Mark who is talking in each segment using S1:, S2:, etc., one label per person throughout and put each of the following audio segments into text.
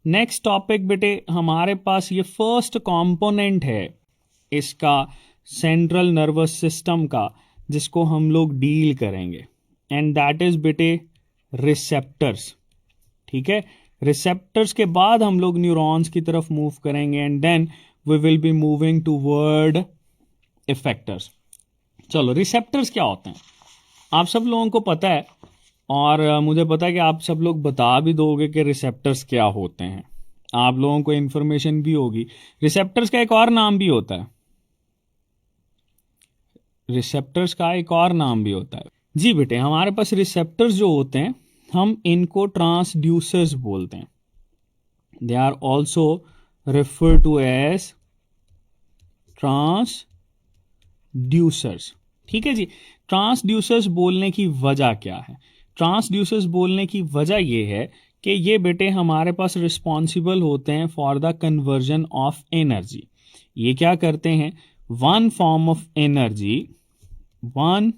S1: Next topic बेटे हमारे पास ये फर्स्ट कंपोनेंट है इसका सेंट्रल नर्वस सिस्टम का, जिसको हम लोग डील करेंगे, एंड दैट इज बेटे रिसेप्टर्स। ठीक है, रिसेप्टर्स के बाद हम लोग न्यूरॉन्स की तरफ मूव करेंगे and then we will be moving toward effectors. चलो, रिसेप्टर्स क्या होते हैं आप सब लोगों को पता है, और मुझे पता है कि आप सब लोग बता भी दोगे कि रिसेप्टर्स क्या होते हैं, आप लोगों को इंफॉर्मेशन भी होगी। रिसेप्टर्स का एक और नाम भी होता है, रिसेप्टर्स का एक और नाम भी होता है जी बेटे। हमारे पास रिसेप्टर्स जो होते हैं हम इनको ट्रांसड्यूसर्स बोलते हैं। They are also refer to as transducers. ठीक है जी। ट्रांसड्यूसर्स बोलने की वजह क्या है? ट्रांसड्यूसर्स बोलने की वजह यह है कि ये बेटे हमारे पास रिस्पॉन्सिबल होते हैं for the conversion of energy. ये क्या करते हैं? One form of energy, one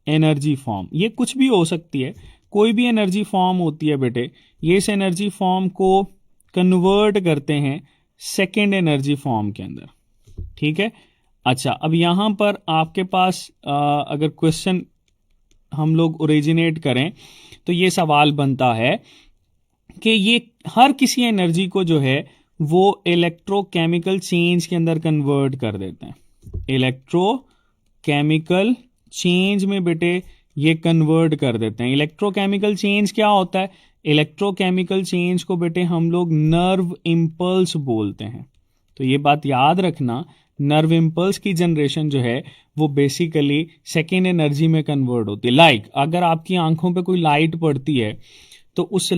S1: energy form, ये कुछ भी हो सकती है, कोई भी एनर्जी फॉर्म होती है बेटे, ये इस एनर्जी फॉर्म को कन्वर्ट करते हैं सेकेंड एनर्जी फॉर्म के अंदर। ठीक है। अच्छा, अब यहां पर आपके पास अगर क्वेश्चन हम लोग ओरिजिनेट करें तो ये सवाल बनता है कि ये हर किसी एनर्जी को जो है वो इलेक्ट्रोकेमिकल चेंज के अंदर कन्वर्ट कर देते हैं। इलेक्ट्रोकेमिकल चेंज में बेटे ये कन्वर्ट कर देते हैं। इलेक्ट्रोकेमिकल चेंज क्या होता है? इलेक्ट्रोकेमिकल चेंज को बेटे हम लोग नर्व इंपल्स बोलते हैं। तो ये बात याद रखना, नर्व इंपल्स की जनरेशन जो है वो बेसिकली सेकेंड एनर्जी में कन्वर्ट होती है। लाइक अगर आपकी आंखों पे कोई लाइट पड़ती है तो उस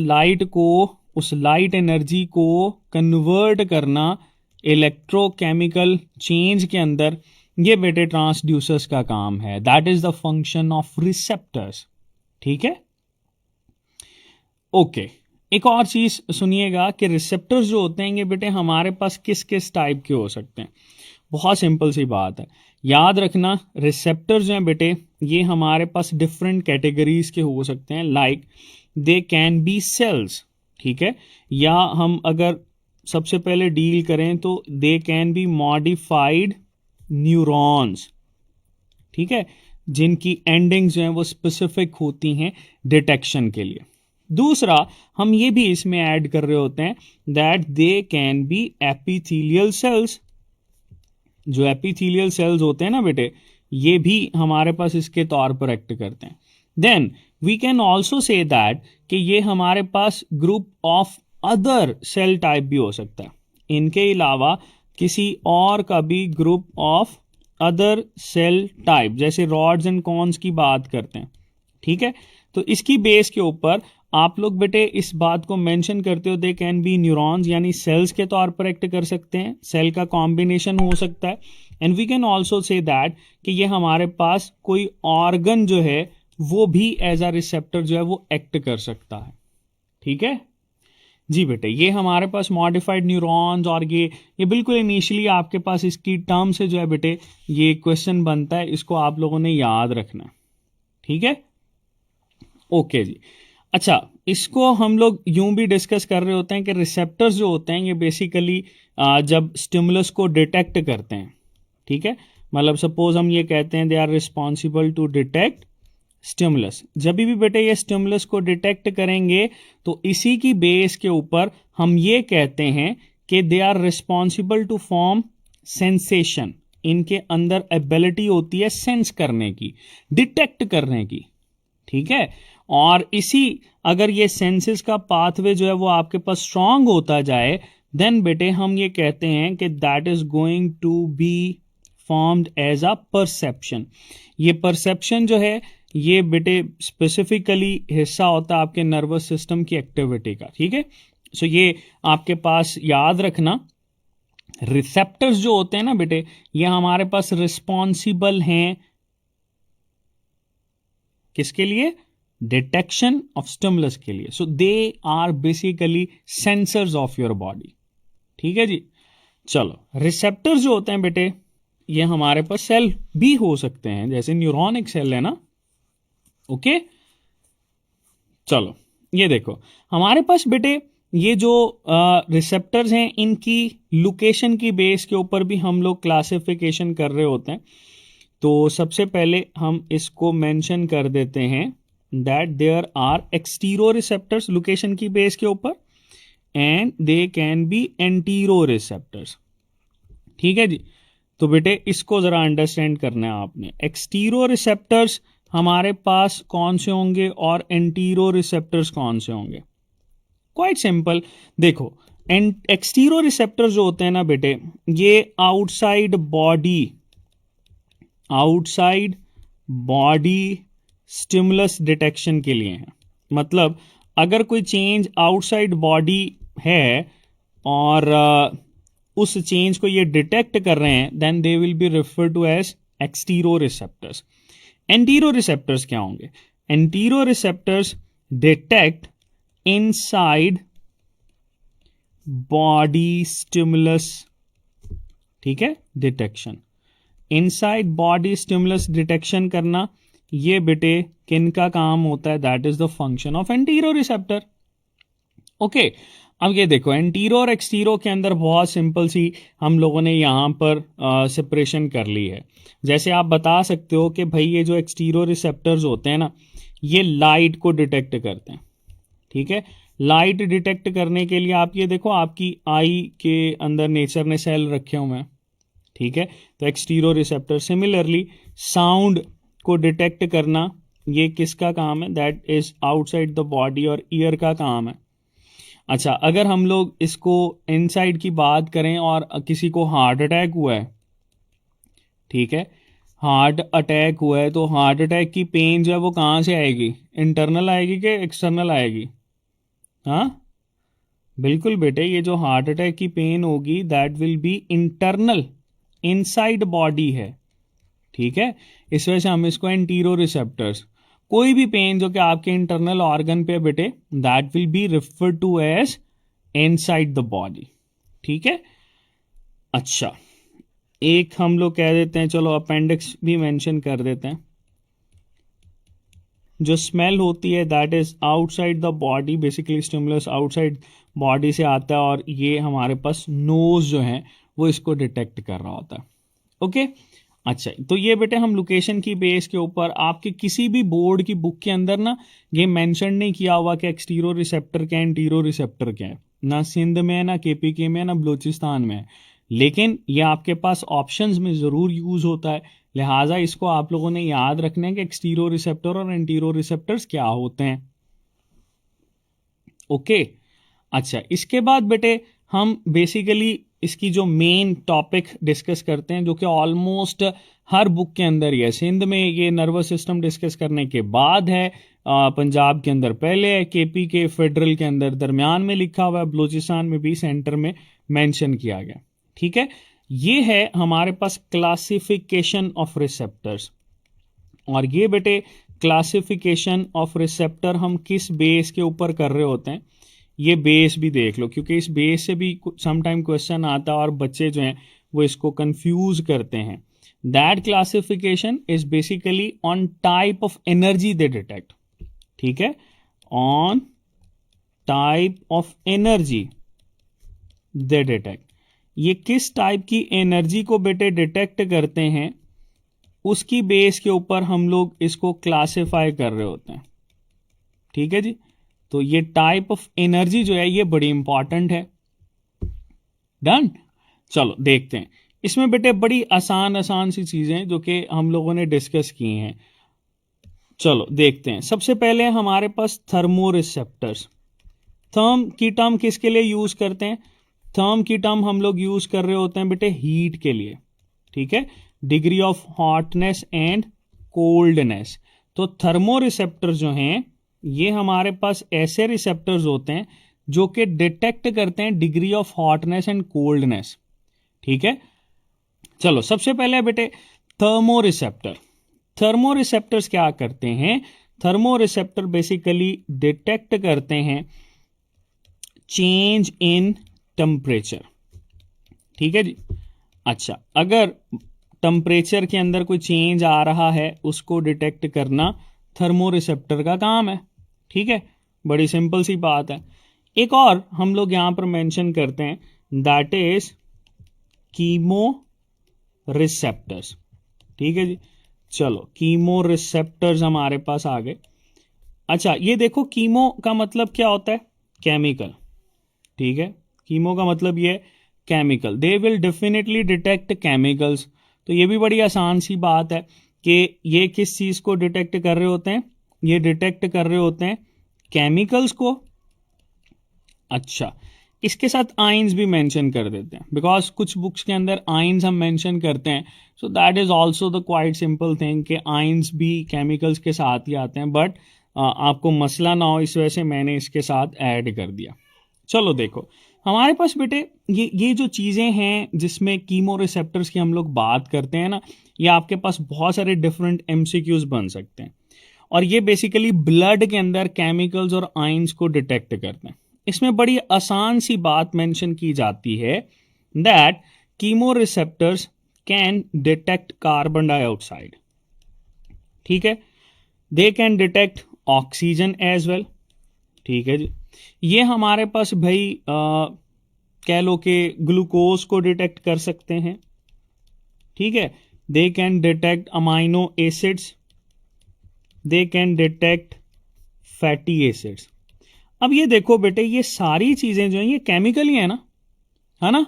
S1: लाइट एनर्जी को कन्वर्ट करना इलेक्ट्रोकेमिकल चेंज के अंदर, ये बेटे ट्रांसड्यूसर्स का काम है। That is the function of receptors. ठीक है, ओके। एक और चीज सुनिएगा कि रिसेप्टर्स जो होते हैं ये बेटे हमारे पास किस किस टाइप के हो सकते हैं। बहुत सिंपल सी बात है, याद रखना रिसेप्टर्स जो हैं बेटे ये हमारे पास डिफरेंट कैटेगरीज के हो सकते हैं। Like they can be cells. ठीक है, या हम अगर सबसे पहले डील करें तो दे कैन बी मॉडिफाइड न्यूरॉन्स। ठीक है, जिनकी एंडिंग्स जो हैं वो स्पेसिफिक होती हैं डिटेक्शन के लिए। दूसरा हम ये भी इसमें ऐड कर रहे होते हैं that they can B epithelial cells. जो एपिथेलियल सेल्स होते हैं ना बेटे, ये भी हमारे पास इसके तौर पर एक्ट करते हैं। Then we can also say that कि ये हमारे पास group of other cell type भी हो सकता है। इनके अलावा किसी और का भी group of other cell type, जैसे रॉड्स एंड कॉन्स की बात करते हैं। ठीक है, तो इसकी बेस के ऊपर आप लोग बेटे इस बात को मेंशन करते हो दे कैन बी न्यूरॉन्स, यानी सेल्स के तौर पर एक्ट कर सकते हैं, सेल का कॉम्बिनेशन हो सकता है। And we can also say that कि ये हमारे पास कोई ऑर्गन जो है वो भी एज अ रिसेप्टर जो है वो एक्ट कर सकता है। ठीक है जी बेटे, ये हमारे पास मॉडिफाइड न्यूरॉन्स, और ये बिल्कुल इनिशियली आपके पास इसकी टर्म से जो है बेटे ये क्वेश्चन बनता है, इसको आप लोगों ने याद रखना। ठीक है, ओके जी। अच्छा, इसको हम लोग यूं भी डिस्कस कर रहे होते हैं कि रिसेप्टर्स जो होते हैं ये बेसिकली जब स्टिमुलस को डिटेक्ट करते हैं। ठीक है, मतलब सपोज हम ये कहते हैं they are responsible to detect stimulus. जब भी बेटे ये स्टिमुलस को डिटेक्ट करेंगे तो इसी की बेस के ऊपर हम ये कहते हैं कि they are responsible to form sensation. इनके अंदर एबिलिटी होती है सेंस करने की, डिटेक्ट करने की। ठीक है, और इसी अगर ये सेंसेस का पाथवे जो है वो आपके पास स्ट्रांग होता जाए देन बेटे हम ये कहते हैं कि that is going to be formed as a perception. ये परसेप्शन जो है ये बेटे स्पेसिफिकली हिस्सा होता है आपके नर्वस सिस्टम की एक्टिविटी का। ठीक है, सो ये आपके पास याद रखना, रिसेप्टर्स जो होते हैं ना बेटे ये हमारे पास रिस्पॉन्सिबल हैं किसके लिए? डिटेक्शन ऑफ स्टिमुलस के लिए। So they are basically sensors of your body. ठीक है जी। चलो, रिसेप्टर्स जो होते हैं बेटे ये हमारे पास सेल भी हो सकते हैं, जैसे न्यूरॉन एक सेल है ना। ओके, चलो ये देखो हमारे पास बेटे ये जो रिसेप्टर्स हैं इनकी लोकेशन की बेस के ऊपर भी हम लोग क्लासिफिकेशन कर रहे होते हैं। तो सबसे पहले हम इसको मेंशन कर देते हैं that there are exteroreceptors location की बेस के ऊपर and they can be interoreceptors. ठीक है जी। तो बेटे इसको जरा अंडरस्टैंड करना है आपने। एक्सटीरो रिसेप्टर्स हमारे पास कौन से होंगे और एंटीरो रिसेप्टर्स कौन से होंगे? Quite simple. देखो एक्सटीरो रिसेप्टर्स जो होते हैं ना बेटे, ये आउटसाइड बॉडी स्टिमुलस डिटेक्शन के लिए है। मतलब अगर कोई चेंज आउटसाइड बॉडी है और उस चेंज को ये डिटेक्ट कर रहे हैं, then they will be refer to as exteroreceptors. Interoreceptors क्या होंगे? Interoreceptors detect inside body stimulus. ठीक है, detection, inside body stimulus detection करना, ये बेटे किन का काम होता है? That is the function of interoreceptor. Okay, अब ये देखो एंटीरो और एक्सटीरो के अंदर बहुत सिंपल सी हम लोगों ने यहां पर सेपरेशन कर ली है। जैसे आप बता सकते हो कि भाई ये जो एक्सटीरो रिसेप्टर्स होते हैं ना, ये लाइट को डिटेक्ट करते हैं। ठीक है, लाइट डिटेक्ट करने के लिए आप ये देखो, आपकी आई के अंदर नेचर ने सेल रखे हुए हैं। ठीक है, तो एक्सटीरो रिसेप्टर। सिमिलरली साउंड को डिटेक्ट करना, ये किसका काम है? That is outside the body और ईयर का काम है। अच्छा, अगर हम लोग इसको इनसाइड की बात करें और किसी को हार्ट अटैक हुआ है, ठीक है, हार्ट अटैक हुआ है, तो हार्ट अटैक की पेन जो है वो कहाँ से आएगी? इंटरनल आएगी कि एक्सटर्नल आएगी? हाँ बिल्कुल बेटे, ये जो हार्ट अटैक की पेन होगी that will B internal, inside body है। ठीक है, इस वजह से हम इसको एंटीरो रिसेप्टर्स। कोई भी पेन जो कि आपके इंटरनल ऑर्गन पे बेटे, that will be refer to as inside the body. ठीक है, अच्छा एक हम लोग कह देते हैं, चलो अपेंडिक्स भी मेंशन कर देते हैं। जो स्मेल होती है that is outside the body, basically stimulus outside body से आता है और ये हमारे पास नोज जो है वो इसको डिटेक्ट कर रहा होता है। ओके, अच्छा तो ये बेटे हम लोकेशन की बेस के ऊपर, आपके किसी भी बोर्ड की बुक के अंदर ना ये मेंशन नहीं किया हुआ कि एक्सटीरो रिसेप्टर क्या है, एंटीरो रिसेप्टर क्या है, ना सिंध में है, ना केपीके में है, ना बलूचिस्तान में है, लेकिन ये आपके पास ऑप्शंस में जरूर यूज होता है। लिहाजा इसको आप लोगों ने याद रखना है कि एक्सटीरो रिसेप्टर और एंटीरो रिसेप्टर्स क्या होते हैं। ओके, अच्छा इसके बाद बेटे हम बेसिकली इसकी जो मेन टॉपिक डिस्कस करते हैं, जो कि ऑलमोस्ट हर बुक के अंदर ही है। सिंध में ये नर्वस सिस्टम डिस्कस करने के बाद है, पंजाब के अंदर पहले है, केपी के फेडरल के अंदर दरमियान में लिखा हुआ है, बलूचिस्तान में भी सेंटर में मेंशन किया गया। ठीक है, ये है हमारे पास क्लासिफिकेशन ऑफ रिसेप्टर्स। और ये बेटे क्लासिफिकेशन ऑफ रिसेप्टर हम किस बेस के ऊपर कर रहे होते हैं, ये बेस भी देख लो, क्योंकि इस बेस से भी समटाइम क्वेश्चन आता है और बच्चे जो हैं वो इसको कंफ्यूज करते हैं। That classification is basically on type of energy they detect. ठीक है, on type of energy they detect. ये किस टाइप की एनर्जी को बेटे डिटेक्ट करते हैं, उसकी बेस के ऊपर हम लोग इसको क्लासिफाई कर रहे होते हैं। ठीक है जी, तो ये टाइप ऑफ एनर्जी जो है ये बड़ी इंपॉर्टेंट है। डन, चलो देखते हैं। इसमें बेटे बड़ी आसान सी चीजें जो कि हम लोगों ने डिस्कस की हैं, चलो देखते हैं। सबसे पहले हमारे पास थर्मो रिसेप्टर्स। थर्म की टर्म किसके लिए यूज करते हैं? थर्म की टर्म हम लोग यूज कर रहे होते हैं बेटे हीट के लिए। ठीक है, degree of hotness and coldness. तो थर्मो रिसेप्टर जो हैं ये हमारे पास ऐसे रिसेप्टर्स होते हैं जो कि डिटेक्ट करते हैं degree of hotness and coldness. ठीक है, चलो सबसे पहले बेटे थर्मो रिसेप्टर। थर्मो रिसेप्टर्स क्या करते हैं? थर्मो रिसेप्टर बेसिकली डिटेक्ट करते हैं चेंज इन टेम्परेचर। ठीक है जी, अच्छा अगर टेम्परेचर के अंदर कोई चेंज आ रहा है उसको डिटेक्ट करना थर्मो रिसेप्टर का काम है। ठीक है, बड़ी सिंपल सी बात है। एक और हम लोग यहां पर मेंशन करते हैं, दैट इज कीमो रिसेप्टर्स। ठीक है जी, चलो कीमो रिसेप्टर्स हमारे पास आ गए। अच्छा, ये देखो कीमो का मतलब क्या होता है, केमिकल। ठीक है, कीमो का मतलब ये chemical, they will definitely detect chemicals. तो ये भी बड़ी आसान सी बात है कि ये किस चीज को डिटेक्ट कर रहे होते हैं, ये डिटेक्ट कर रहे होते हैं केमिकल्स को। अच्छा, इसके साथ आइंस भी मेंशन कर देते हैं, बिकॉज कुछ बुक्स के अंदर आइंस हम मेंशन करते हैं, so that is also the quite simple thing कि आइंस भी केमिकल्स के साथ ही आते हैं, बट आपको मसला ना हो इस वजह से मैंने इसके साथ ऐड कर दिया। चलो देखो, हमारे पास बेटे ये जो चीज़ें हैं जिसमें कीमो रिसेप्टर्स की हम लोग बात करते हैं ना, ये आपके पास बहुत सारे डिफरेंट एमसीक्यूज बन सकते हैं, और ये बेसिकली ब्लड के अंदर केमिकल्स और आइंस को डिटेक्ट करते हैं। इसमें बड़ी आसान सी बात मेंशन की जाती है, that chemo receptors can detect carbon dioxide. ठीक है, they can detect oxygen as well. ठीक है जी, ये हमारे पास भाई कह लो कि ग्लूकोज को डिटेक्ट कर सकते हैं। ठीक है, they can detect amino acids, they can detect fatty acids. अब ये देखो बेटे, ये सारी चीजें जो हैं ये केमिकल ही है ना।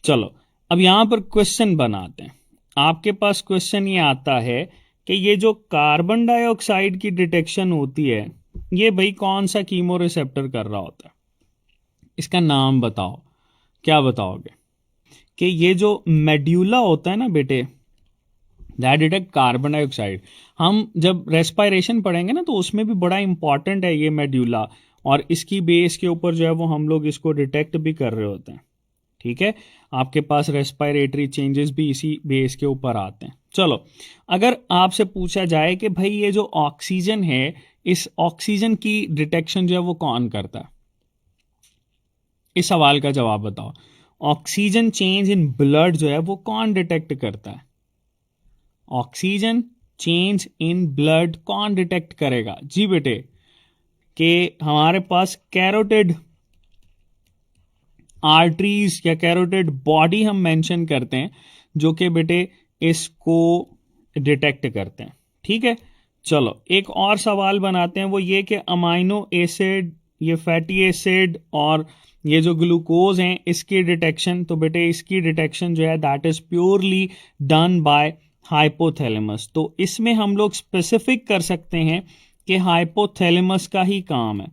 S1: चलो अब यहां पर क्वेश्चन बनाते हैं। आपके पास क्वेश्चन ये आता है कि ये जो कार्बन डाइऑक्साइड की डिटेक्शन होती है, ये भाई कौन सा कीमो रिसेप्टर कर रहा होता है, इसका नाम बताओ, क्या बताओगे? कि ये जो मेड्यूला होता है ना बेटे, दैट डिटेक्ट कार्बन डाइऑक्साइड। हम जब रेस्पायरेशन पढ़ेंगे ना, तो उसमें भी बड़ा इंपॉर्टेंट है ये मेड्यूला, और इसकी बेस के ऊपर जो है वो हम लोग इसको डिटेक्ट भी कर रहे होते हैं। ठीक है, आपके पास रेस्पायरेटरी चेंजेस भी इसी बेस के ऊपर आते हैं। चलो, अगर आपसे पूछा जाए कि भाई ये जो ऑक्सीजन है, इस ऑक्सीजन की डिटेक्शन जो है वो कौन करता है, इस सवाल का जवाब बताओ। ऑक्सीजन चेंज इन ब्लड जो है वो कौन डिटेक्ट करता है? ऑक्सीजन चेंज इन ब्लड कौन डिटेक्ट करेगा? जी बेटे, कि हमारे पास कैरोटिड आर्टरीज या कैरोटिड बॉडी हम मेंशन करते हैं, जो कि बेटे इसको डिटेक्ट करते हैं। ठीक है, चलो एक और सवाल बनाते हैं, वो ये कि अमाइनो एसिड, ये फैटी एसिड और ये जो ग्लूकोज हैं, इसकी डिटेक्शन, तो बेटे इसकी डिटेक्शन जो है that is purely done by hypothalamus. तो इसमें हम लोग स्पेसिफिक कर सकते हैं कि हाइपोथैलेमस का ही काम है।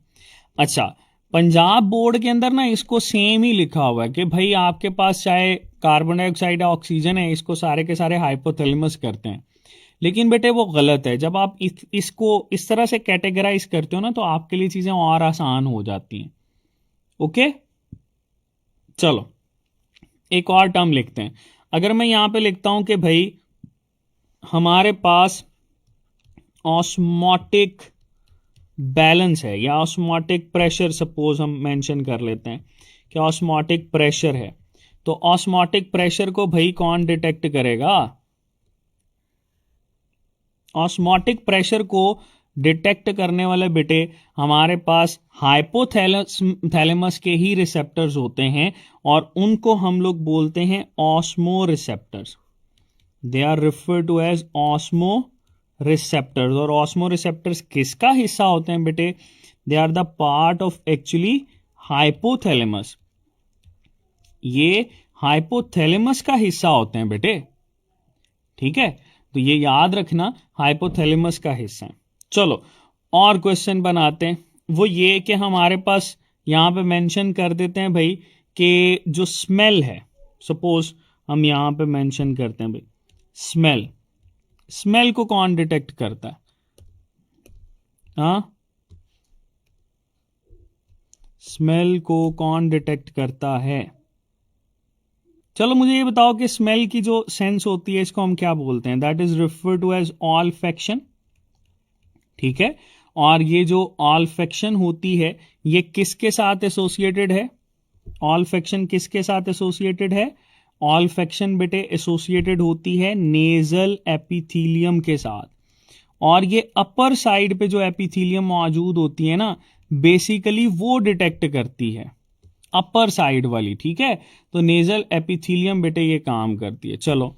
S1: अच्छा, पंजाब बोर्ड के अंदर ना इसको सेम ही लिखा हुआ है कि भाई आपके पास चाहे कार्बन डाइऑक्साइड या ऑक्सीजन है, इसको सारे के सारे हाइपोथैलेमस करते हैं। लेकिन बेटे वो गलत है। जब आप इसको इस तरह से कैटेगराइज करते हो ना, तो आपके लिए चीजें और आसान हो जाती हैं। ओके, चलो एक और टर्म लिखते हैं। अगर मैं यहां पे लिखता हूं कि भाई हमारे पास ऑस्मोटिक बैलेंस है या ऑस्मोटिक प्रेशर, सपोज हम मेंशन कर लेते हैं कि ऑस्मोटिक प्रेशर है, तो ऑस्मोटिक प्रेशर को भाई कौन डिटेक्ट करेगा? ऑस्मोटिक प्रेशर को डिटेक्ट करने वाले बेटे हमारे पास हाइपोथैलेमस के ही रिसेप्टर्स होते हैं, और उनको हम लोग बोलते हैं osmo receptors. They are referred to as osmo receptors. और ऑस्मो रिसेप्टर्स किसका हिस्सा होते हैं बेटे? They are the part of actually hypothalamus. ये हाइपोथैलेमस का हिस्सा होते हैं बेटे। ठीक है, तो ये याद रखना, हाइपोथैलेमस का हिस्सा है। चलो और क्वेश्चन बनाते हैं, वो ये कि हमारे पास यहां पे मेंशन कर देते हैं भाई कि जो स्मेल है, सपोज हम यहां पे मेंशन करते हैं भाई स्मेल। स्मेल को कौन डिटेक्ट करता है? हाँ, स्मेल को कौन डिटेक्ट करता है? चलो मुझे ये बताओ कि स्मेल की जो सेंस होती है, इसको हम क्या बोलते हैं? That is referred to as olfaction. ठीक है, और ये जो ऑल्फैक्शन होती है, ये किसके साथ एसोसिएटेड है? ऑल्फैक्शन किसके साथ एसोसिएटेड है? ऑल्फैक्शन बेटे एसोसिएटेड होती है नेजल एपिथीलियम के साथ। और ये अपर साइड पे जो एपिथीलियम मौजूद होती है ना, बेसिकली वो डिटेक्ट करती है, अपर साइड वाली, ठीक है। तो नेजल एपिथेलियम बेटे ये काम करती है। चलो,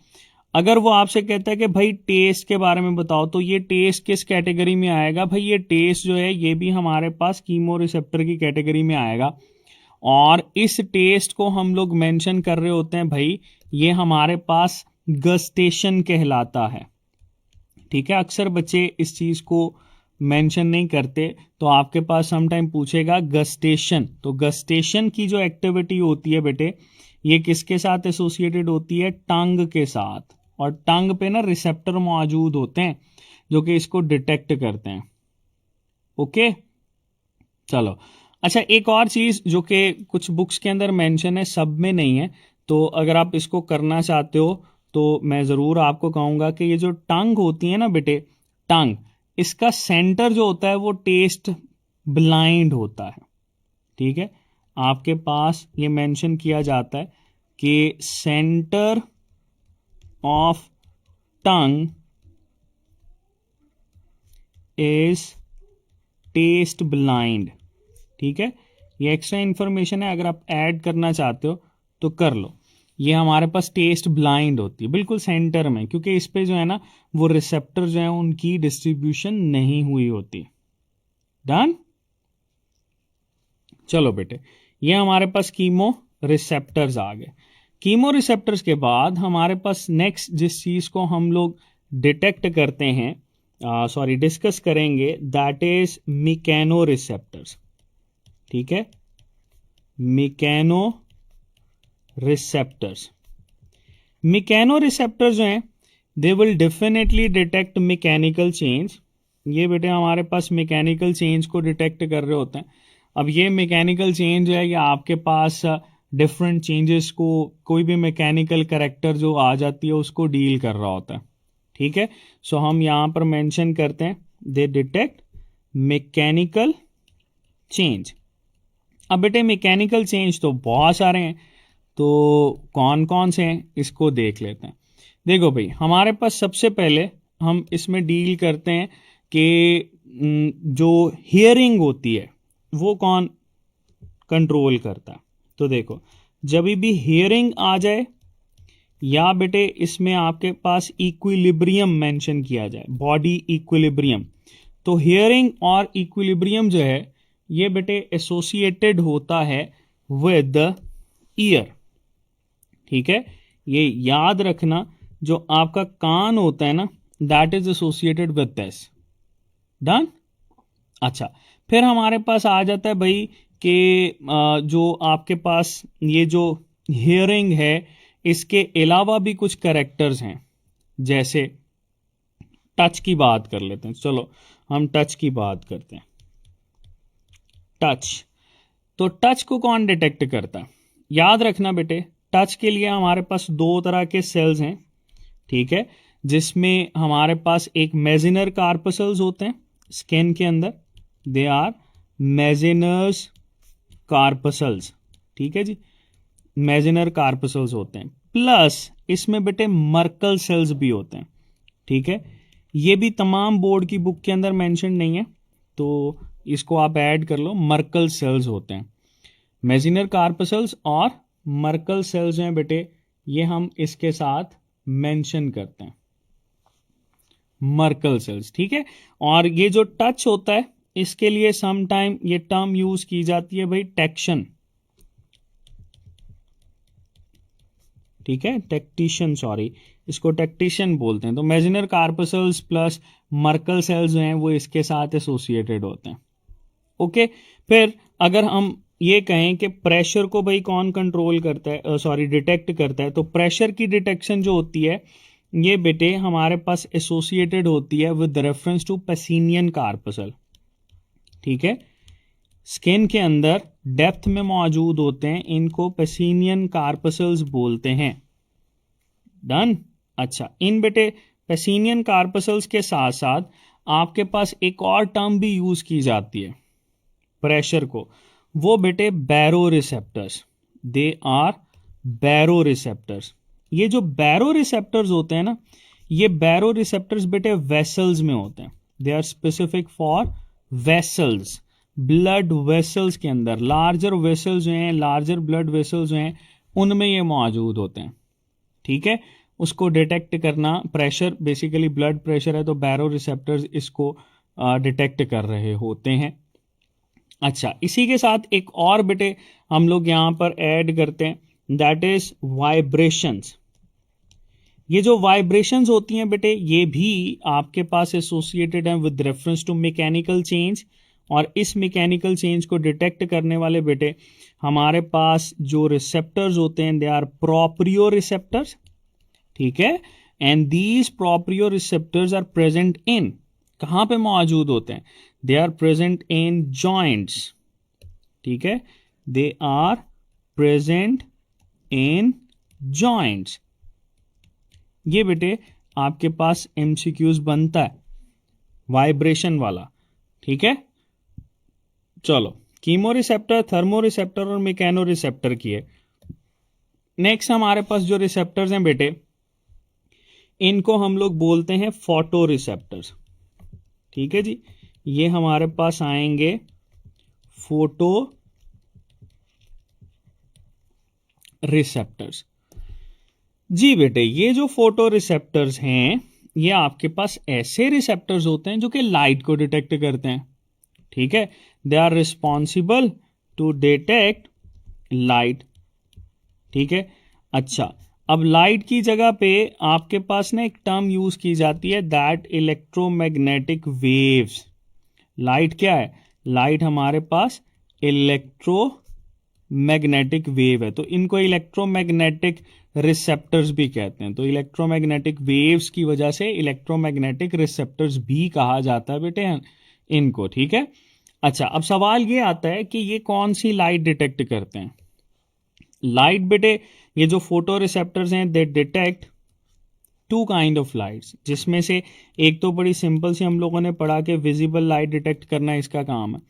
S1: अगर वो आपसे कहता है कि भाई टेस्ट के बारे में बताओ, तो ये टेस्ट किस कैटेगरी में आएगा? भाई ये टेस्ट जो है ये भी हमारे पास कीमो रिसेप्टर की कैटेगरी में आएगा। और इस टेस्ट को हम लोग मेंशन कर रहे होते हैं भाई, ये हमारे पास गस्टेशन कहलाता है, ठीक है। अक्सर बच्चे इस चीज को मेंशन नहीं करते, तो आपके पास सम टाइम पूछेगा गस्टेशन। तो गस्टेशन की जो एक्टिविटी होती है बेटे, ये किसके साथ एसोसिएटेड होती है? टंग के साथ। और टंग पे ना रिसेप्टर मौजूद होते हैं जो कि इसको डिटेक्ट करते हैं। ओके, चलो। अच्छा, एक और चीज जो कि कुछ बुक्स के अंदर मेंशन है, सब में नहीं है, तो अगर आप इसको करना चाहते हो तो मैं जरूर आपको कहूंगा कि ये जो टंग होती है ना बेटे, टंग, इसका सेंटर जो होता है वो टेस्ट ब्लाइंड होता है, ठीक है। आपके पास ये मेंशन किया जाता है कि centre of tongue is taste blind, ठीक है। ये एक्स्ट्रा इंफॉर्मेशन है, अगर आप ऐड करना चाहते हो तो कर लो। ये हमारे पास टेस्ट ब्लाइंड होती है बिल्कुल सेंटर में, क्योंकि इस पे जो है ना वो रिसेप्टर जो है उनकी डिस्ट्रीब्यूशन नहीं हुई होती। डन। चलो बेटे, ये हमारे पास कीमो रिसेप्टर्स आ गए। कीमो रिसेप्टर्स के बाद हमारे पास नेक्स्ट जिस चीज को हम लोग डिटेक्ट करते हैं, डिस्कस करेंगे, दैट इज मैकेनो रिसेप्टर्स, ठीक है। मैकेनो रिसेप्टर्स, मैकेनो रिसेप्टर्स जो हैं they will definitely detect mechanical change. ये बेटे हमारे पास मैकेनिकल चेंज को डिटेक्ट कर रहे होते हैं। अब ये मैकेनिकल चेंज है या आपके पास डिफरेंट चेंजेस को, कोई भी मैकेनिकल कैरेक्टर जो आ जाती है उसको डील कर रहा होता है, ठीक है। सो हम यहां पर मेंशन करते हैं दे डिटेक्ट मैकेनिकल चेंज। अब बेटे मैकेनिकल चेंज तो बहुत सारे हैं, तो कौन कौन से हैं इसको देख लेते हैं। देखो भाई, हमारे पास सबसे पहले हम इसमें डील करते हैं कि जो हियरिंग होती है वो कौन कंट्रोल करता है। तो देखो, जब भी हियरिंग आ जाए या बेटे इसमें आपके पास इक्विलिब्रियम मेंशन किया जाए, बॉडी इक्विलिब्रियम, तो हियरिंग और इक्विलिब्रियम जो है ये बेटे एसोसिएटेड होता है विद ईयर, ठीक है। ये याद रखना, जो आपका कान होता है ना, that is associated with this. Done. अच्छा, फिर हमारे पास आ जाता है भाई कि जो आपके पास ये जो हियरिंग है इसके अलावा भी कुछ कैरेक्टर्स हैं, जैसे टच की बात कर लेते हैं। चलो हम टच की बात करते हैं। टच, तो टच को कौन डिटेक्ट करता है? याद रखना बेटे, टच के लिए हमारे पास दो तरह के सेल्स हैं, ठीक है, जिसमें हमारे पास एक मेजिनर कार्पसल्स होते हैं स्किन के अंदर, दे आर मेजिनर्स कार्पसल्स, ठीक है जी, मेजिनर कार्पसल्स होते हैं। प्लस इसमें बेटे मर्कल सेल्स भी होते हैं, ठीक है। ये भी तमाम बोर्ड की बुक के अंदर मेंशन नहीं है, तो इसको आप ऐड कर लो। मर्कल सेल्स होते हैं, मेजिनर कार्पसल्स और मर्कल सेल्स हैं बेटे, ये हम इसके साथ मेंशन करते हैं, मर्कल सेल्स, ठीक है। और ये जो टच होता है इसके लिए सम टाइम ये टर्म यूज की जाती है भाई, टेक्शन, ठीक है, टेक्टिशन, सॉरी, इसको टेक्टिशन बोलते हैं। तो मेजिनर कार्पसल्स प्लस मर्कल सेल्स जो हैं वो इसके साथ एसोसिएटेड होते हैं। ओके, फिर अगर हम ये कहें कि प्रेशर को भाई कौन कंट्रोल करता है, डिटेक्ट करता है, तो प्रेशर की डिटेक्शन जो होती है ये बेटे हमारे पास एसोसिएटेड होती है विद रेफरेंस टू पेसिनियन कार्पसल, ठीक है। स्किन के अंदर डेप्थ में मौजूद होते हैं, इनको पेसिनियन कार्पसल्स बोलते हैं। डन। अच्छा, इन बेटे पेसिनियन कार्पसल्स के साथ साथ आपके पास एक और टर्म भी यूज की जाती है प्रेशर को, वो बेटे baroreceptors, they are baroreceptors. ये जो बैरो रिसेप्टर्स होते हैं ना, ये बैरो रिसेप्टर्स बेटे वेसल्स में होते हैं, they are specific for vessels. Blood vessels के अंदर, लार्जर वेसल्स जो हैं, लार्जर ब्लड वेसल्स जो हैं, उनमें ये मौजूद होते हैं। ठीक है, उसको डिटेक्ट करना, प्रेशर बेसिकली ब्लड प्रेशर है तो बैरो रिसेप्टर्स इसको डिटेक्ट कर रहे होते हैं। अच्छा, इसी के साथ एक और बेटे हम लोग यहां पर ऐड करते हैं, दैट इज वाइब्रेशंस। ये जो वाइब्रेशंस होती हैं बेटे, ये भी आपके पास एसोसिएटेड हैं with reference to mechanical change, और इस मैकेनिकल चेंज को डिटेक्ट करने वाले बेटे हमारे पास जो रिसेप्टर्स होते हैं, दे आर प्रोप्रियो रिसेप्टर्स। ठीक है, and these proprioreceptors are present in, कहां पे मौजूद होते हैं, they are present in joints. ठीक है, they are present in joints. ये बेटे आपके पास एमसीक्यूज बनता है वाइब्रेशन वाला। ठीक है, चलो कीमो रिसेप्टर, थर्मो रिसेप्टर और मैकेनो रिसेप्टर की है। नेक्स्ट हमारे पास जो रिसेप्टर्स हैं बेटे, इनको हम लोग बोलते हैं फोटो रिसेप्टर्स। ठीक है जी, ये हमारे पास आएंगे फोटो रिसेप्टर्स। जी बेटे, ये जो फोटो रिसेप्टर्स हैं, ये आपके पास ऐसे रिसेप्टर्स होते हैं जो कि लाइट को डिटेक्ट करते हैं। ठीक है, they are responsible to detect light. ठीक है, अच्छा, अब लाइट की जगह पे आपके पास ना एक टर्म यूज की जाती है, दैट इलेक्ट्रोमैग्नेटिक वेव्स। लाइट क्या है, लाइट हमारे पास इलेक्ट्रोमैग्नेटिक वेव है, तो इनको इलेक्ट्रोमैग्नेटिक रिसेप्टर्स भी कहते हैं। तो इलेक्ट्रोमैग्नेटिक वेव्स की वजह से इलेक्ट्रोमैग्नेटिक रिसेप्टर्स भी कहा जाता है बेटे इनको। ठीक है, अच्छा, अब सवाल ये आता है कि ये कौन सी लाइट डिटेक्ट करते हैं। लाइट बेटे, ये जो फोटो रिसेप्टर्स हैं, they detect two kind of lights, जिसमें से एक तो बड़ी सिंपल सी हम लोगों ने पढ़ा कि विजिबल लाइट डिटेक्ट करना इसका काम है।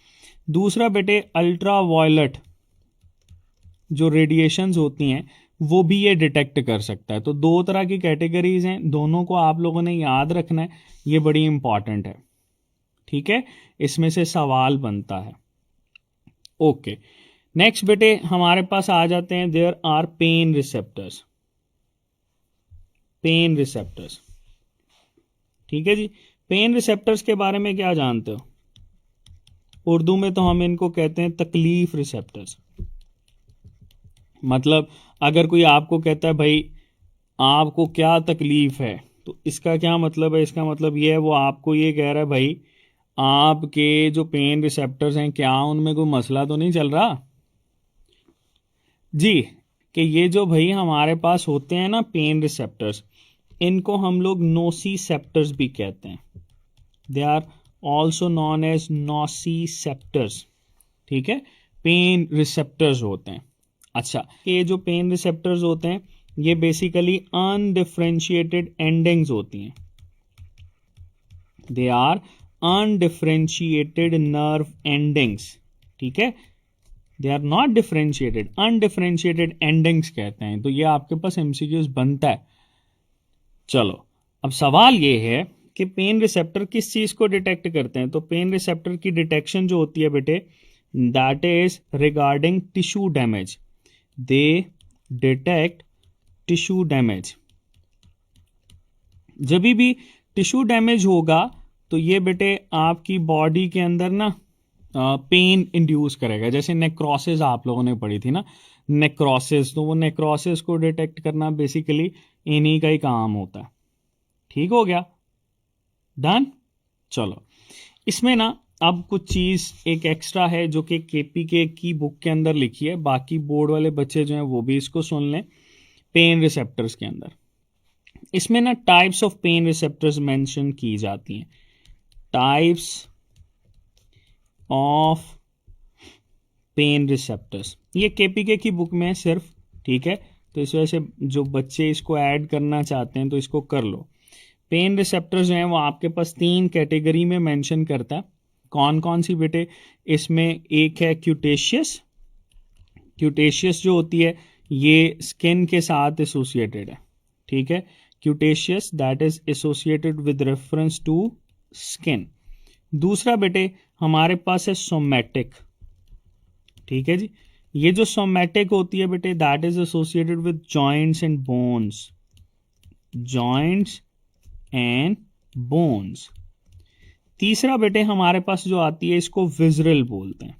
S1: दूसरा बेटे अल्ट्रा वायलेट जो रेडिएशंस होती हैं वो भी ये डिटेक्ट कर सकता है। तो दो तरह की कैटेगरीज हैं, दोनों को आप लोगों ने याद रखना है, ये बड़ी इंपॉर्टेंट है। ठीक है, इसमें से सवाल बनता है। ओके, नेक्स्ट बेटे हमारे पास आ जाते हैं, there are pain receptors. Pain receptors, ठीक है जी, पेन रिसेप्टर्स के बारे में क्या जानते हो? उर्दू में तो हम इनको कहते हैं तकलीफ रिसेप्टर्स। मतलब अगर कोई आपको कहता है भाई आपको क्या तकलीफ है, तो इसका क्या मतलब है? इसका मतलब ये है वो आपको ये कह रहा है भाई आपके जो पेन रिसेप्टर्स हैं क्या उनमें कोई मसला तो नहीं चल रहा जी। कि ये जो भाई हमारे पास होते हैं ना पेन रिसेप्टर्स, इनको हम लोग नोसीसेप्टर्स भी कहते हैं। They are also known as nociceptors. ठीक है, पेन रिसेप्टर्स होते हैं। अच्छा, ये जो पेन रिसेप्टर्स होते हैं ये बेसिकली अनडिफरेंशिएटेड एंडिंग्स होती हैं। They are undifferentiated nerve endings. ठीक है, they are not differentiated, undifferentiated endings कहते हैं। तो ये आपके पास एमसीक्यूज बनता है। चलो, अब सवाल ये है कि पेन रिसेप्टर किस चीज को डिटेक्ट करते हैं? तो पेन रिसेप्टर की डिटेक्शन जो होती है बेटे, that is regarding tissue damage. They detect tissue damage. जब भी टिश्यू डैमेज होगा तो ये बेटे आपकी बॉडी के अंदर ना पेन इंड्यूस करेगा। जैसे नेक्रोसिस आप लोगों ने पढ़ी थी ना, नेक्रोसिस, तो वो नेक्रोसिस को डिटेक्ट करना बेसिकली इन्हीं का ही काम होता है। ठीक हो गया, डन। चलो, इसमें ना अब कुछ चीज एक एक्स्ट्रा है जो कि केपीके की बुक के अंदर लिखी है, बाकी बोर्ड वाले बच्चे जो हैं वो भी इसको सुन लें। पेन रिसेप्टर्स के अंदर इसमें ना types of pen receptors mention की जाती हैं। टाइप्स ऑफ पेन रिसेप्टर्स, ये केपीके की बुक में है सिर्फ। ठीक है, तो इस वजह से जो बच्चे इसको ऐड करना चाहते हैं तो इसको कर लो। पेन रिसेप्टर्स जो हैं वो आपके पास 3 कैटेगरी में मेंशन करता है। कौन कौन सी बेटे? इसमें एक है क्यूटेशियस। क्यूटेशियस जो होती है ये स्किन के साथ एसोसिएटेड है। ठीक है, cutaneous that is associated with reference to skin. दूसरा बेटे हमारे पास है सोमैटिक, ठीक है जी। ये जो सोमैटिक होती है बेटे that is associated with joints and bones, joints and bones. तीसरा बेटे हमारे पास जो आती है इसको विजरल बोलते हैं,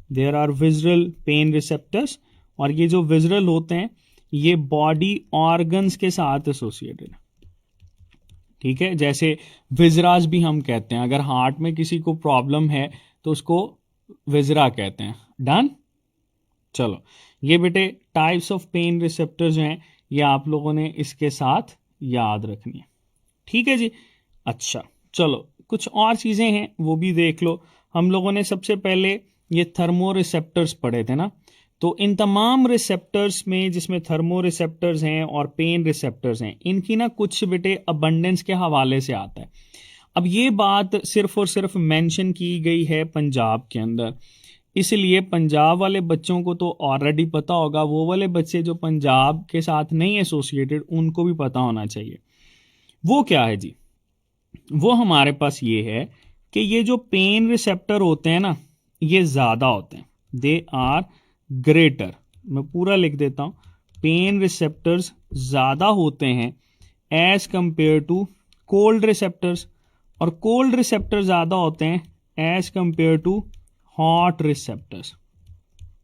S1: there are visceral pain receptors, और ये जो विजरल होते हैं ये बॉडी ऑर्गन्स के साथ एसोसिएटेड, ठीक है। जैसे विजरास भी हम कहते हैं, अगर हार्ट में किसी को प्रॉब्लम है तो उसको विजरा कहते हैं। डन। चलो ये बेटे टाइप्स ऑफ पेन रिसेप्टर्स हैं, ये आप लोगों ने इसके साथ याद रखनी है, ठीक है जी। अच्छा चलो कुछ और चीजें हैं वो भी देख लो। हम लोगों ने सबसे पहले ये थर्मो रिसेप्टर्स पढ़े थे ना, तो इन तमाम रिसेप्टर्स में जिसमें थर्मो रिसेप्टर्स हैं और पेन रिसेप्टर्स हैं, इनकी ना कुछ बेटे अबंडेंस के हवाले से आता है। अब ये बात सिर्फ और सिर्फ मेंशन की गई है पंजाब के अंदर, इसलिए पंजाब वाले बच्चों को तो ऑलरेडी पता होगा, वो वाले बच्चे जो पंजाब के साथ नहीं एसोसिएटेड उनको भी पता होना चाहिए। वो क्या है जी? वो हमारे पास ये है कि ये जो पेन रिसेप्टर होते हैं ना ये ज्यादा होते हैं, दे आर ग्रेटर। मैं पूरा लिख देता हूं, पेन रिसेप्टर्स ज्यादा होते हैं as compare to cold receptors, और कोल्ड रिसेप्टर ज्यादा होते हैं as compare to hot receptors,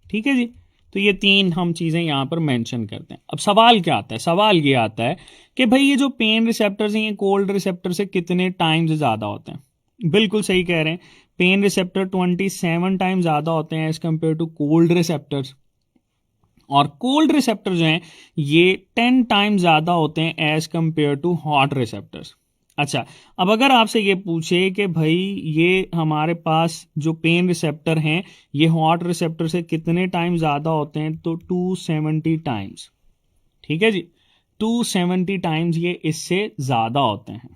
S1: ठीक है जी। तो ये तीन हम चीजें यहां पर मेंशन करते हैं। अब सवाल क्या आता है? सवाल ये आता है कि भाई ये जो पेन रिसेप्टर्स हैं ये कोल्ड रिसेप्टर से कितने टाइम्स ज्यादा होते हैं? बिल्कुल सही कह रहे हैं, पेन रिसेप्टर 27 टाइम ज्यादा होते हैं as compare to cold receptors, और कोल्ड रिसेप्टर जो हैं ये 10 टाइम ज्यादा होते हैं as compare to hot receptors. अच्छा, अब अगर आपसे ये पूछे कि भाई ये हमारे पास जो पेन रिसेप्टर हैं ये हॉट रिसेप्टर से कितने टाइम ज्यादा होते हैं, तो 270 टाइम्स, ठीक है जी। 270 टाइम्स ये इससे ज्यादा होते हैं।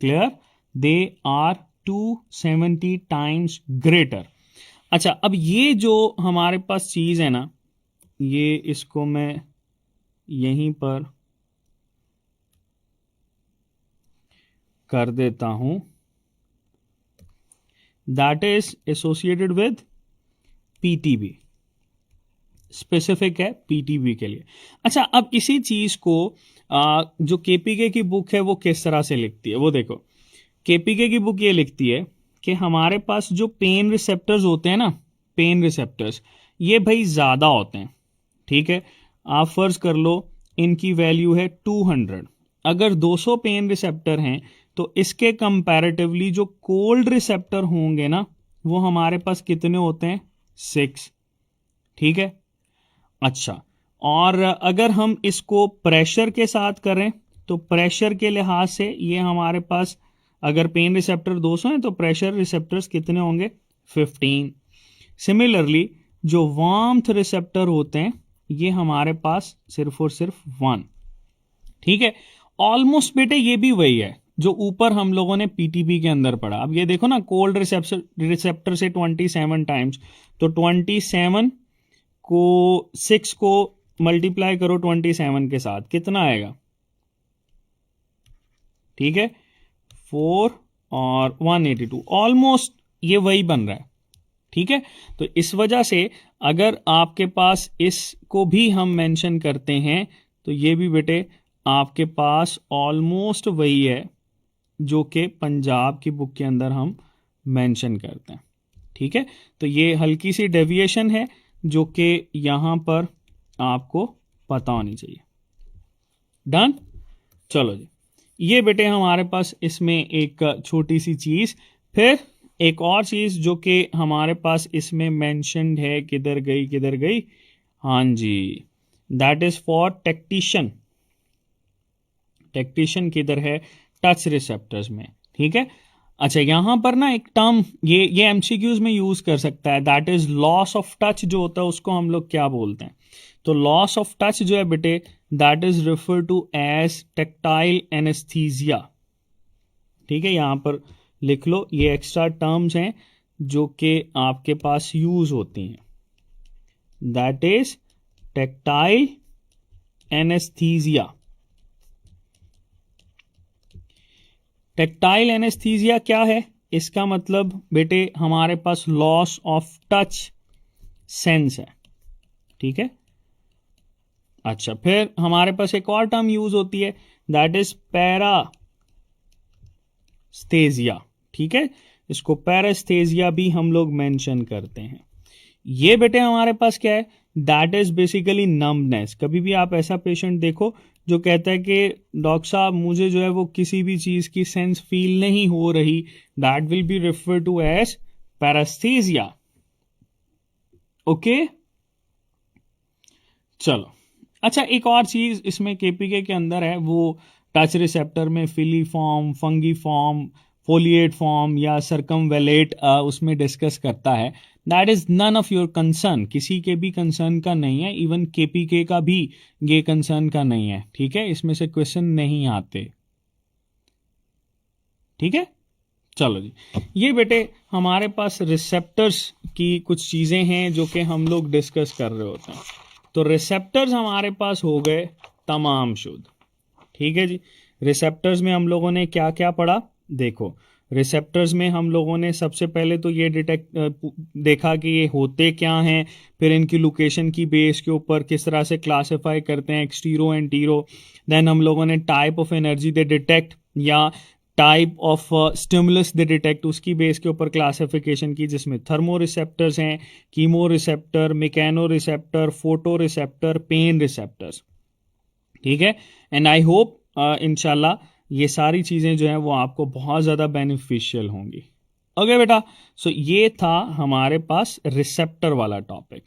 S1: Clear? They are 270 times greater. अच्छा, अब ये जो हमारे पास चीज है ना, ये इसको मैं यहीं पर कर देता हूं, that is associated with PTB, specific है पीटीबी के लिए। अच्छा, अब इसी चीज को जो केपीके की बुक है वो किस तरह से लिखती है वो देखो। केपीके की बुक ये लिखती है कि हमारे पास जो पेन रिसेप्टर्स होते हैं ना, पेन रिसेप्टर्स ये भाई ज्यादा होते हैं, ठीक है। आप फर्ज कर लो इनकी वैल्यू है 200, अगर 200 पेन रिसेप्टर हैं तो इसके कंपैरेटिवली जो कोल्ड रिसेप्टर होंगे ना वो हमारे पास कितने होते हैं? 6, ठीक है। अच्छा, और अगर हम इसको प्रेशर के साथ करें तो प्रेशर के लिहाज से ये हमारे पास अगर पेन रिसेप्टर 200 है तो प्रेशर रिसेप्टर्स कितने होंगे? 15। सिमिलरली जो वार्मथ रिसेप्टर होते हैं ये हमारे पास सिर्फ और सिर्फ 1, ठीक है। ऑलमोस्ट बेटे ये भी वही है जो ऊपर हम लोगों ने पीटीबी के अंदर पढ़ा। अब ये देखो ना, कोल्ड रिसेप्टर से 27 टाइम्स, तो 27 को 6 को मल्टीप्लाई करो 27 के साथ, कितना आएगा? ठीक है, 4 और 182, ऑलमोस्ट ये वही बन रहा है, ठीक है। तो इस वजह से अगर आपके पास इसको भी हम मेंशन करते हैं तो ये भी बेटे आपके पास ऑलमोस्ट वही है जो कि पंजाब की बुक के अंदर हम मेंशन करते हैं, ठीक है। तो ये हल्की सी डेविएशन है जो कि यहां पर आपको पता होनी चाहिए। डन। चलो जी, ये बेटे हमारे पास इसमें एक छोटी सी चीज, फिर एक और चीज जो कि हमारे पास इसमें मेंशन्ड है, किधर गई किधर गई, हाँ जी, दैट इज फॉर टेक्टिशन। टेक्टिशन किधर है? टच रिसेप्टर्स में, ठीक है। अच्छा, यहां पर ना एक टर्म ये एमसीक्यूज में यूज कर सकता है, that is loss of touch जो होता है उसको हम लोग क्या बोलते हैं? तो लॉस ऑफ टच जो है बेटे that is refer to as tactile anaesthesia, ठीक है। यहां पर लिख लो, ये एक्स्ट्रा टर्म्स हैं जो कि आपके पास यूज होती हैं, that is tactile anaesthesia. Tactile anaesthesia क्या है? इसका मतलब बेटे हमारे पास लॉस ऑफ टच सेंस है, ठीक है। अच्छा, फिर हमारे पास एक और टर्म यूज होती है, दैट इज पैरास्थेसिया, ठीक है। इसको पैरास्थेसिया भी हम लोग मेंशन करते हैं। ये बेटे हमारे पास क्या है? That is basically numbness. कभी भी आप ऐसा पेशेंट देखो जो कहता है कि डॉक्टर साहब मुझे जो है वो किसी भी चीज की सेंस फील नहीं हो रही, that will be refer to as paraesthesia. Okay, चलो। अच्छा, एक और चीज इसमें केपीके के अंदर है, वो टच रिसेप्टर में फिलीफॉर्म, फंगीफॉर्म, फोलिएट फॉर्म या सर्कमवेलेट उसमें डिस्कस करता है। That is none of your concern, किसी के भी कंसर्न का नहीं है, इवन केपीके का भी ये कंसर्न का नहीं है, ठीक है। इसमें से क्वेश्चन नहीं आते, ठीक है। चलो जी, ये बेटे हमारे पास रिसेप्टर्स की कुछ चीजें हैं जो कि हम लोग डिस्कस कर रहे होते हैं। तो रिसेप्टर्स हमारे पास हो गए तमाम शुद्ध, ठीक है जी। रिसेप्टर्स में हम लोगों ने क्या क्या पढ़ा? देखो, रिसेप्टर्स में हम लोगों ने सबसे पहले तो ये देखा कि ये होते क्या हैं, फिर इनकी लोकेशन की बेस के ऊपर किस तरह से क्लासिफाई करते हैं, एक्सटीरो एंटीरो। देन हम लोगों ने type of energy they detect या type of stimulus they detect, उसकी बेस के ऊपर क्लासिफिकेशन की, जिसमें थर्मो रिसेप्टर्स हैं, chemoreceptor, mechanoreceptor, photoreceptor, pain receptors, ठीक है। एंड आई होप इंशाल्लाह ये सारी चीजें जो हैं वो आपको बहुत ज्यादा बेनिफिशियल होंगी। ओके बेटा, सो ये था हमारे पास रिसेप्टर वाला टॉपिक।